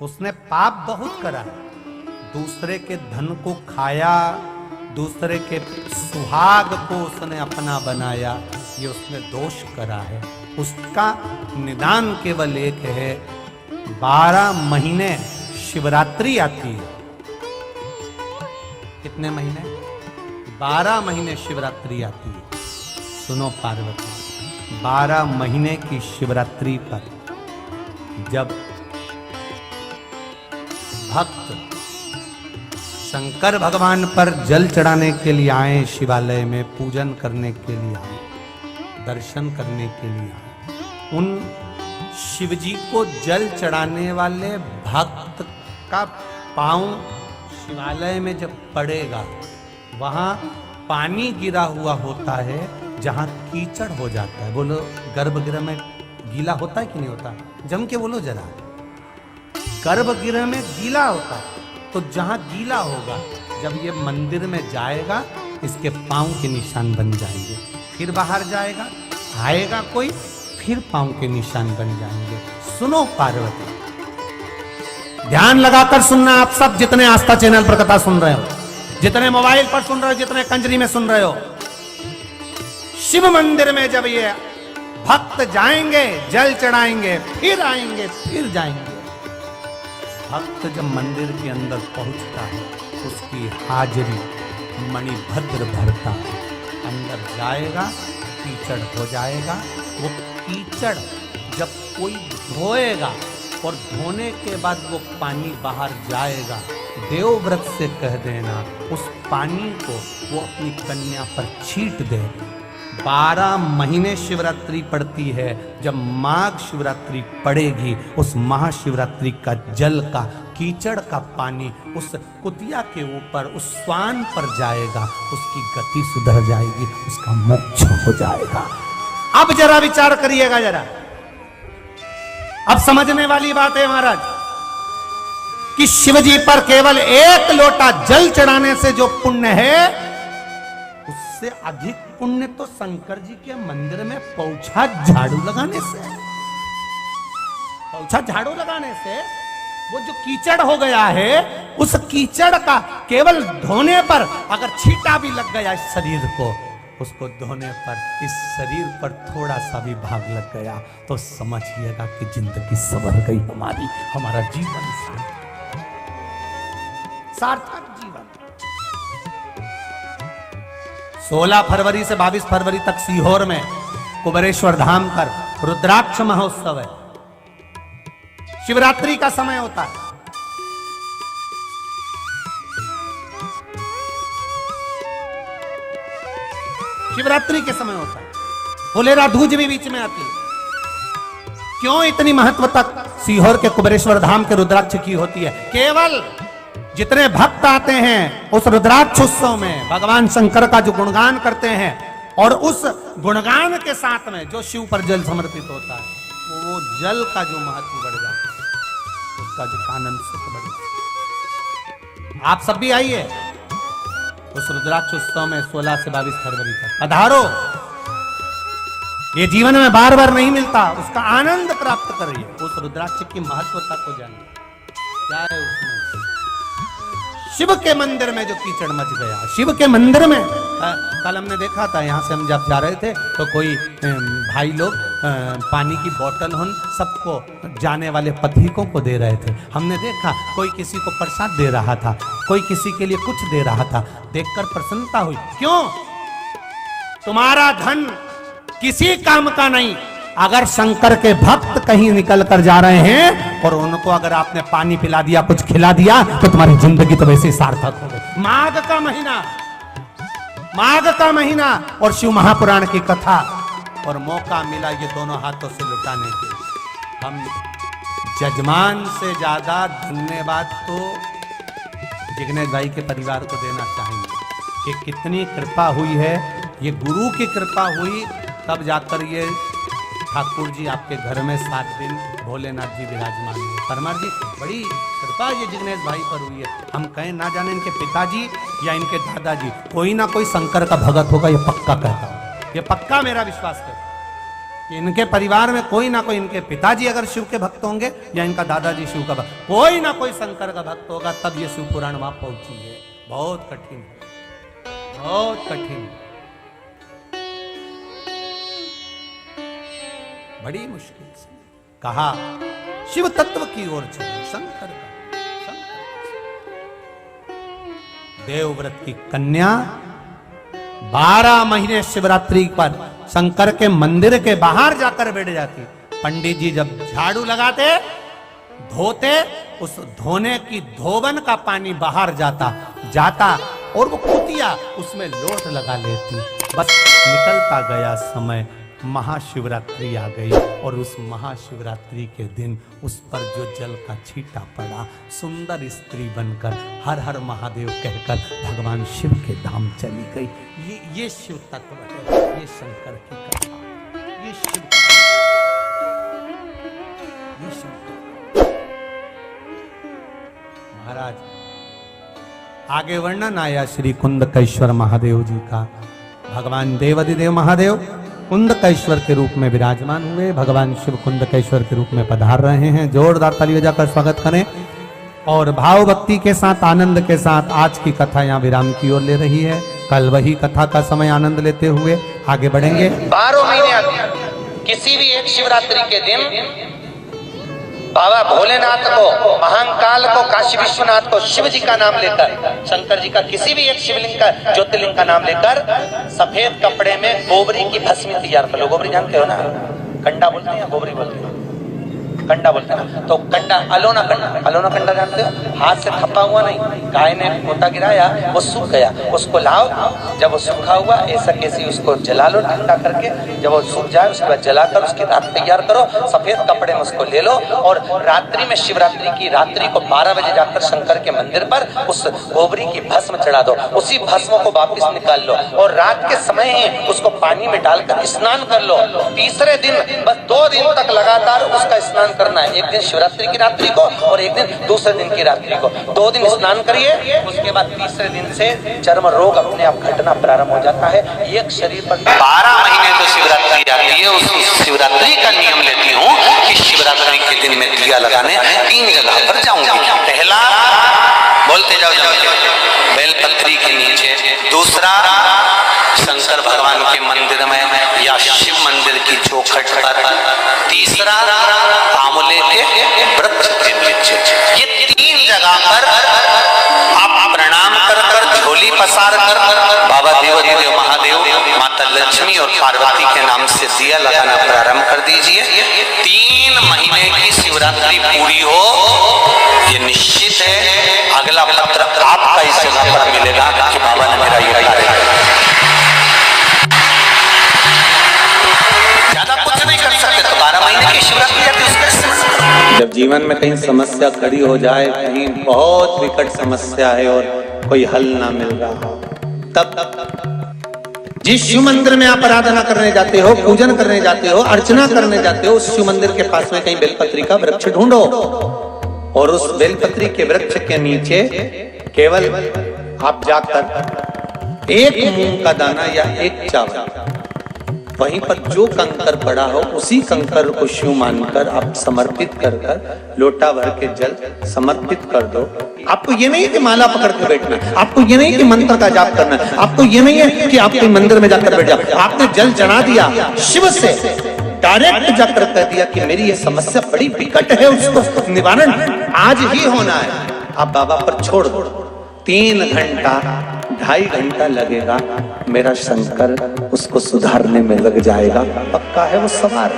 उसने पाप बहुत करा, दूसरे के धन को खाया, दूसरे के सुहाग को उसने अपना बनाया, ये उसने दोष करा है। उसका निदान केवल एक है, 12 महीने शिवरात्रि आती है। कितने महीने? 12 महीने शिवरात्रि आती है। सुनो पार्वती, 12 महीने की शिवरात्रि पर जब भक्त शंकर भगवान पर जल चढ़ाने के लिए आए, शिवालय में पूजन करने के लिए आए, दर्शन करने के लिए आए, उन शिवजी को जल चढ़ाने वाले भक्त का पांव शिवालय में जब पड़ेगा, वहां पानी गिरा हुआ होता है जहां कीचड़ हो जाता है। बोलो, गर्भगृह में गीला होता है कि नहीं होता? जम के बोलो जरा। गर्भगृह में गीला होता है, तो जहां गीला होगा, जब ये मंदिर में जाएगा, इसके पांव के निशान बन जाएंगे। फिर बाहर जाएगा, आएगा कोई, फिर पांव के निशान बन जाएंगे। सुनो पार्वती, ध्यान लगाकर सुनना आप सब, जितने आस्था चैनल पर कथा सुन रहे हो, जितने मोबाइल पर सुन रहे हो, जितने कंजरी में सुन रहे हो। शिव मंदिर में जब ये भक्त जाएंगे, जल चढ़ाएंगे, फिर आएंगे, फिर जाएंगे। भक्त जब मंदिर के अंदर पहुंचता है, उसकी हाजिरी मणिभद्र भरता है। अंदर जाएगा, कीचड़ हो जाएगा। वो कीचड़ जब कोई धोएगा और धोने के बाद वो पानी बाहर जाएगा, देवव्रत से कह देना उस पानी को वो अपनी कन्या पर छीट दे। 12 महीने शिवरात्रि पड़ती है। जब माघ शिवरात्रि पड़ेगी, उस महाशिवरात्रि का जल का, कीचड़ का पानी उस कुतिया के ऊपर, उस स्वान पर जाएगा, उसकी गति सुधर जाएगी, उसका मोक्ष हो जाएगा। अब जरा विचार करिएगा जरा, अब समझने वाली बात है महाराज, कि शिवजी पर केवल 1 लोटा जल चढ़ाने से जो पुण्य है, उससे अधिक पुण्य तो शंकर जी के मंदिर में पौछा झाड़ू लगाने से। पौछा झाड़ू लगाने से वो जो कीचड़ हो गया है, उस कीचड़ का केवल धोने पर अगर छींटा भी लग गया इस शरीर को, उसको धोने पर इस शरीर पर थोड़ा सा भी भाग लग गया, तो समझिएगा कि जिंदगी संवर गई हमारी, हमारा जीवन सार्थक जीवन। 16 फरवरी से 22 फरवरी तक सीहोर में कुबेरेश्वर धाम पर रुद्राक्ष महोत्सव है। शिवरात्रि का समय होता है। शिवरात्रि के समय होता है। फुलेरा दूज भी बीच में आती है। क्यों इतनी महत्व तक सीहोर के कुबेरेश्वर धाम के रुद्राक्ष की होती है? केवल जितने भक्त आते हैं उस रुद्राक्ष उत्सव में भगवान शंकर का जो गुणगान करते हैं, और उस गुणगान के साथ में जो शिव पर जल समर्पित होता है, वो जल का जो महत्व बढ़ जाता है, उसका जो आनंद सुख बढ़ जाता है। आप सब भी आइए उस रुद्राक्ष उत्सव में 16 से 22 फरवरी तक पधारो। ये जीवन में बार बार नहीं मिलता, उसका आनंद प्राप्त करिए। उस रुद्राक्ष की महत्वता को जानिए। क्या है उसमें? शिव के मंदिर में जो कीचड़ मच गया, शिव के मंदिर में कल हमने देखा था, यहाँ से हम जब जा रहे थे तो कोई भाई लोग पानी की बोतल उन सबको, जाने वाले पथिकों को दे रहे थे। हमने देखा कोई किसी को प्रसाद दे रहा था, कोई किसी के लिए कुछ दे रहा था। देखकर प्रसन्नता हुई। क्यों? तुम्हारा धन किसी काम का नहीं। अगर शंकर के भक्त कहीं निकल कर जा रहे हैं और उनको अगर आपने पानी पिला दिया, कुछ खिला दिया, तो तुम्हारी जिंदगी तो वैसे ही सार्थक हो गई। माघ का महीना, माघ का महीना और शिव महापुराण की कथा, और मौका मिला ये दोनों हाथों से लुटाने के। हम जजमान से ज्यादा धन्यवाद तो जिग्नेश भाई के परिवार को देना चाहेंगे कि कितनी कृपा हुई है। ये गुरु की कृपा हुई, तब जाकर ये ठाकुर जी आपके घर में 7 दिन भोलेनाथ जी विराजमान हुए। परमार जी, बड़ी कृपा ये जिग्नेश भाई पर हुई है। हम कहें ना जाने इनके पिताजी या इनके दादाजी, कोई ना कोई शंकर का भगत होगा, ये पक्का कहता हूं, ये पक्का मेरा विश्वास कर। इनके परिवार में कोई ना कोई, इनके पिताजी अगर शिव के भक्त होंगे या इनका दादाजी शिव का भक्त, कोई ना कोई शंकर का भक्त होगा, तब ये शिव पुराण वहां पहुंची है। बहुत कठिन, बहुत कठिन, बड़ी मुश्किल से कहा शिव तत्व की ओर चलो, शंकर का। देवव्रत की कन्या 12 महीने शिवरात्रि पर शंकर के मंदिर के बाहर जाकर बैठ जाती। पंडित जी जब झाड़ू लगाते, धोते, उस धोने की धोबन का पानी बाहर जाता और वो कुतिया उसमें लोट लगा लेती। बस निकलता गया समय, महाशिवरात्रि आ गई और उस महाशिवरात्रि के दिन उस पर जो जल का छींटा पड़ा, सुंदर स्त्री बनकर हर हर महादेव कहकर भगवान शिव के धाम चली गई। ये शिव तत्व है, ये शंकर की कथा, ये शिव महाराज। आगे वर्णन आया श्री कुंदकेश्वर महादेव जी का। भगवान देवाधिदेव महादेव कुंदकेश्वर के रूप में विराजमान हुए। भगवान शिव कुंदकेश्वर के रूप में पधार रहे हैं। जोरदार ताली बजाकर स्वागत करें। और भाव भक्ति के साथ, आनंद के साथ आज की कथा यहाँ विराम की ओर ले रही है। कल वही कथा का समय आनंद लेते हुए आगे बढ़ेंगे। 12 महीने किसी भी एक शिवरात्रि के दिन बाबा भोलेनाथ को, महाकाल को, काशी विश्वनाथ को, शिव जी का नाम लेकर, शंकर जी का किसी भी एक शिवलिंग का, ज्योतिर्लिंग का नाम लेकर सफेद कपड़े में गोबरी की भस्मी तैयार कर लो। गोबरी जानते हो ना, कंडा बोलते हैं, गोबरी बोलते हैं, कंडा बोलते हैं। तो कंडा, अलोना कंडा जानते हो, हाथ से थप्पा हुआ नहीं, गाय ने पोता गिराया, वो सूख गया, उसको लाओ, जब वो सूखा हुआ ऐसा कैसे उसको जला लो ठंडा करके, जब वो सूख जाए उसके बाद जलाकर उसकी राख तैयार करो, सफेद कपड़े में उसको ले लो और रात्रि में, शिवरात्रि की रात्रि को 12 बजे जाकर शंकर के मंदिर पर उस गोबरी की भस्म चढ़ा दो। उसी भस्म को वापिस निकाल लो और रात के समय ही उसको पानी में डालकर स्नान कर लो। तीसरे दिन, बस 2 दिन तक लगातार उसका स्नान करना है। एक दिन शिवरात्रि की रात्रि को और एक दिन दूसरे दिन की रात्रि को। 2 दिन स्नान करिए, उसके बाद तीसरे दिन से चर्म रोग अपने आप घटना प्रारंभ हो जाता है। एक शरीर पर 12 महीने तो शिवरात्रि आती है। उस शिवरात्रि का नियम लेती हूँ कि शिवरात्रि के दिन में दिया लगाने 3 जगह पर जाऊंगी। पहला, बोलते जाओ, बेलपत्री के नीचे। दूसरा, शंकर भगवान के मंदिर में या शिव मंदिर की चौखट पर। तीसरा, आंवले के वृक्ष के नीचे। ये 3 जगह पर आप प्रणाम कर झोली पसार कर बाबा देवाधिदेव महादेव, माता लक्ष्मी और पार्वती के नाम से दिया लगाना प्रारंभ कर दीजिए। 3 महीने की शिवरात्रि पूरी हो, ये निश्चित है अगला पत्र आपका इस जगह पर मिलेगा कि बाबा ने मेरा ये कार्य किया। ज्यादा कुछ नहीं कर सकते तो 12 महीने की शिवरात्रि आती है। जब जीवन में कहीं समस्या खड़ी हो जाए, कहीं बहुत विकट समस्या है और कोई हल ना मिल रहा हो, तब जिस शिव मंदिर में आप आराधना करने जाते हो, पूजन करने जाते हो, अर्चना करने जाते हो, उस शिव मंदिर के पास में कहीं बेलपत्री का वृक्ष ढूंढो और उस बेलपत्री के वृक्ष के नीचे केवल आप जाकर 1 मूंग का दाना या 1 चावल, वहीं पर जो कंकर पड़ा हो उसी कंकर को शिव मानकर आप समर्पित कर लोटा भर के जल समर्पित कर दो। आपको ये नहीं है कि माला पकड़ के बैठना, आपको ये नहीं है कि मंत्र का जाप करना, आपको ये नहीं है कि आप कोई मंदिर में जाकर बैठ जाओ। आपने जल चढ़ा दिया, शिव से डायरेक्ट जाकर कह दिया कि मेरी ये समस्या बड़ी विकट है, उसको निवारण आज ही होना है। आप बाबा पर छोड़ दो। 3 घंटा 2.5 घंटा लगेगा, मेरा शंकर उसको सुधारने में लग जाएगा। पक्का है वो सवार।